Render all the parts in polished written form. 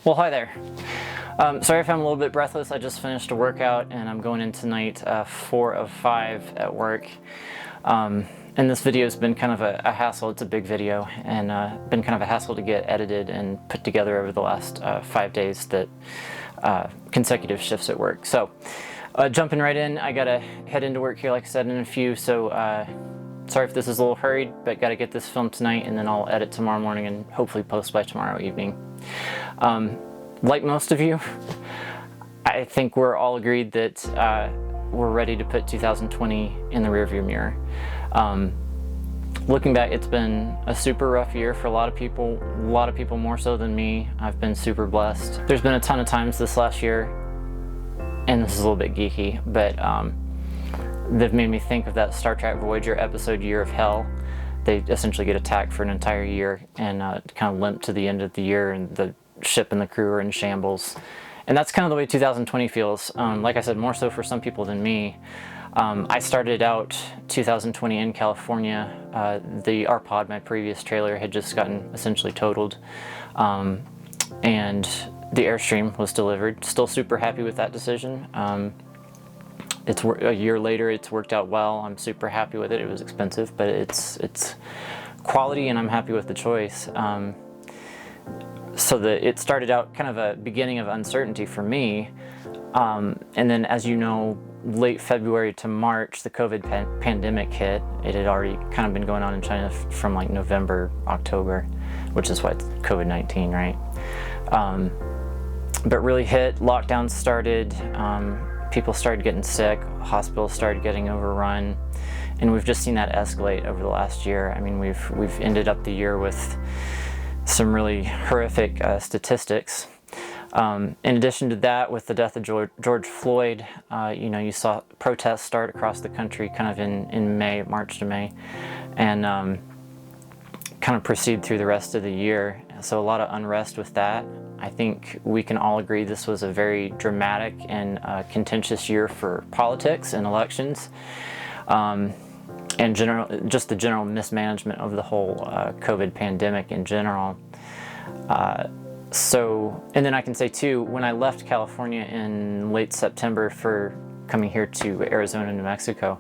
Well, hi there. Sorry if I'm a little bit breathless. I just finished a workout and I'm going in tonight 4 of 5 at work. And this video has been kind of a hassle. It's a big video and been kind of a hassle to get edited and put together over the last 5 days, that consecutive shifts at work. So jumping right in, I gotta head into work here, like I said, in a few. So sorry if this is a little hurried, but gotta get this filmed tonight and then I'll edit tomorrow morning and hopefully post by tomorrow evening. Like most of you, I think we're all agreed that we're ready to put 2020 in the rearview mirror. Looking back, it's been a super rough year for a lot of people more so than me. I've been super blessed. There's been a ton of times this last year, and this is a little bit geeky, but they've made me think of that Star Trek Voyager episode Year of Hell. They essentially get attacked for an entire year and kind of limp to the end of the year, and the ship and the crew are in shambles. And that's kind of the way 2020 feels. Like I said, more so for some people than me. I started out 2020 in California. The RPod, my previous trailer, had just gotten essentially totaled. And the Airstream was delivered. Still super happy with that decision. It's a year later, it's worked out well. I'm super happy with it. It was expensive, but it's quality, and I'm happy with the choice. So it started out kind of a beginning of uncertainty for me. And then, as you know, late February to March, the COVID pandemic hit. It had already kind of been going on in China from like November, October, which is why it's COVID-19, right? But really hit, lockdowns started, people started getting sick, hospitals started getting overrun, and we've just seen that escalate over the last year. I mean, we've ended up the year with some really horrific statistics. In addition to that, with the death of George Floyd, you saw protests start across the country kind of in May, March to May, and kind of proceed through the rest of the year. So a lot of unrest with that. I think we can all agree this was a very dramatic and contentious year for politics and elections. And just the general mismanagement of the whole COVID pandemic in general. And then I can say too, when I left California in late September for coming here to Arizona, New Mexico,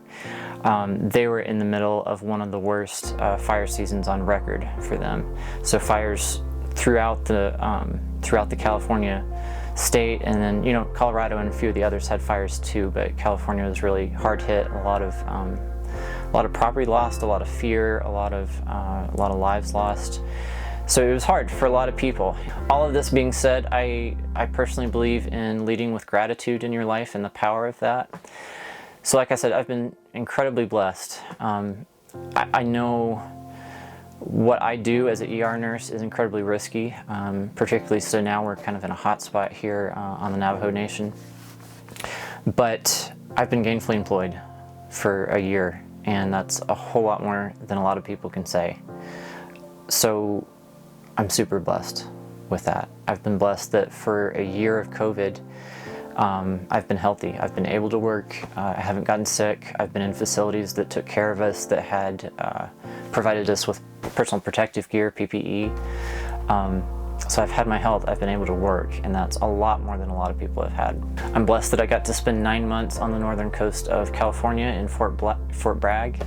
they were in the middle of one of the worst fire seasons on record for them. So fires throughout the California state, and then Colorado and a few of the others had fires too, but California was really hard hit. A lot of property lost, a lot of fear, a lot of lives lost. So it was hard for a lot of people. All of this being said, I personally believe in leading with gratitude in your life and the power of that. So like I said, I've been incredibly blessed. I know what I do as an ER nurse is incredibly risky, particularly so now we're kind of in a hot spot here on the Navajo Nation. But I've been gainfully employed for a year, and that's a whole lot more than a lot of people can say. So I'm super blessed with that. I've been blessed that for a year of COVID, I've been healthy. I've been able to work. I haven't gotten sick. I've been in facilities that took care of us, that had provided us with personal protective gear, PPE. So I've had my health. I've been able to work, and that's a lot more than a lot of people have had. I'm blessed that I got to spend 9 months on the northern coast of California in Fort Bragg.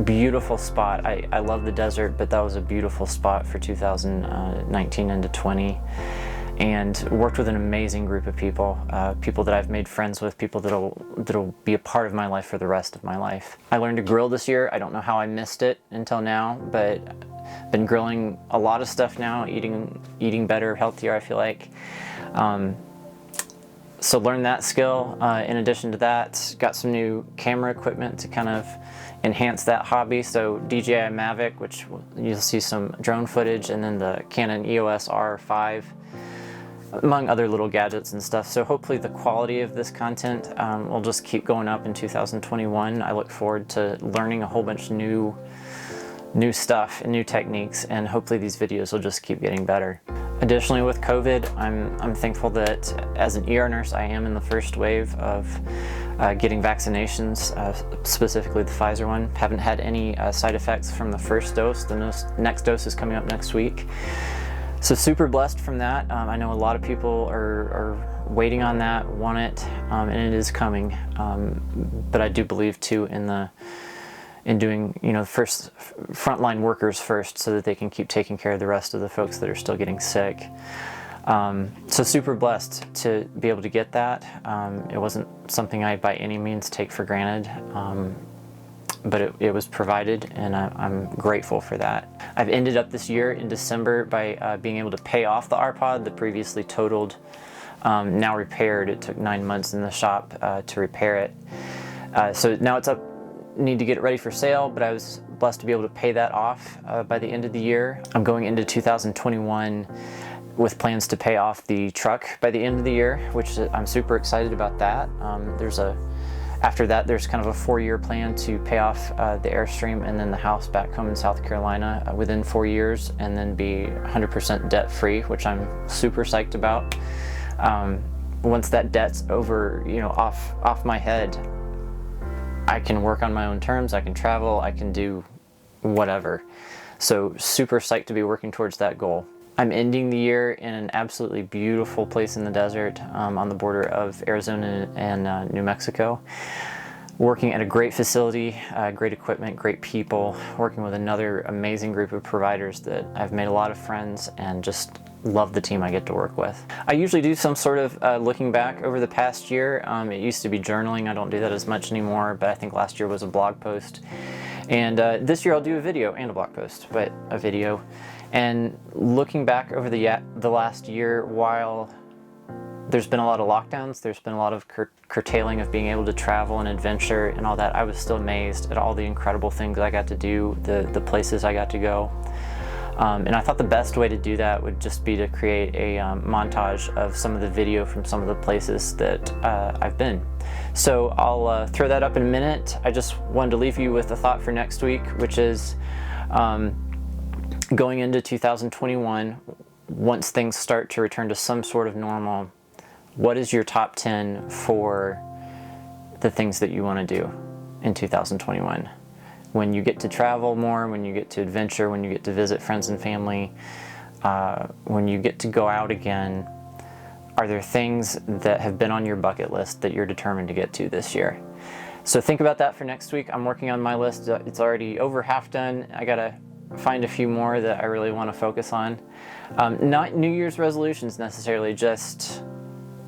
Beautiful spot. I love the desert, but that was a beautiful spot for 2019 into 20, and worked with an amazing group of people, people that I've made friends with, people that'll be a part of my life for the rest of my life. I learned to grill this year. I don't know how I missed it until now, but been grilling a lot of stuff now, eating better, healthier, I feel like. So learned that skill. In addition to that, got some new camera equipment to kind of enhance that hobby. So DJI Mavic, which you'll see some drone footage, and then the Canon EOS R5, among other little gadgets and stuff. So hopefully the quality of this content will just keep going up in 2021. I look forward to learning a whole bunch of new stuff and new techniques, and hopefully these videos will just keep getting better. Additionally, with COVID, I'm thankful that as an ER nurse, I am in the first wave of getting vaccinations, specifically the Pfizer one. Haven't had any side effects from the first dose. The next dose is coming up next week. So super blessed from that. I know a lot of people are waiting on that, want it, and it is coming. But I do believe too in doing, you know, first frontline workers first, so that they can keep taking care of the rest of the folks that are still getting sick. So super blessed to be able to get that. It wasn't something I by any means take for granted, but it was provided, and I'm grateful for that. I've ended up this year in December by being able to pay off the R-Pod, the previously totaled, now repaired. It took 9 months in the shop to repair it. So now it's up, need to get it ready for sale, but I was blessed to be able to pay that off by the end of the year. I'm going into 2021 with plans to pay off the truck by the end of the year, which I'm super excited about that. After that, there's kind of a 4-year plan to pay off the Airstream and then the house back home in South Carolina within 4 years, and then be 100% debt-free, which I'm super psyched about. Once that debt's over, you know, off my head, I can work on my own terms, I can travel, I can do whatever. So super psyched to be working towards that goal. I'm ending the year in an absolutely beautiful place in the desert on the border of Arizona and New Mexico, working at a great facility, great equipment, great people, working with another amazing group of providers that I've made a lot of friends and just love the team I get to work with. I usually do some sort of looking back over the past year. It used to be journaling. I don't do that as much anymore, but I think last year was a blog post. And this year I'll do a video and a blog post, but a video. And looking back over the last year, while there's been a lot of lockdowns, there's been a lot of curtailing of being able to travel and adventure and all that, I was still amazed at all the incredible things I got to do, the places I got to go. And I thought the best way to do that would just be to create a montage of some of the video from some of the places that I've been. So I'll throw that up in a minute. I just wanted to leave you with a thought for next week, which is going into 2021, once things start to return to some sort of normal, what is your top 10 for the things that you want to do in 2021? When you get to travel more, when you get to adventure, when you get to visit friends and family, when you get to go out again, are there things that have been on your bucket list that you're determined to get to this year? So think about that for next week. I'm working on my list. It's already over half done. I gotta find a few more that I really want to focus on. Not New Year's resolutions necessarily, just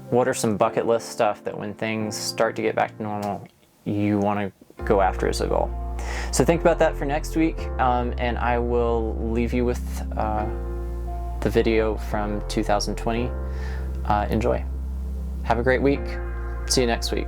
what are some bucket list stuff that when things start to get back to normal, you want to go after as a goal. So think about that for next week, and I will leave you with the video from 2020. Enjoy. Have a great week. See you next week.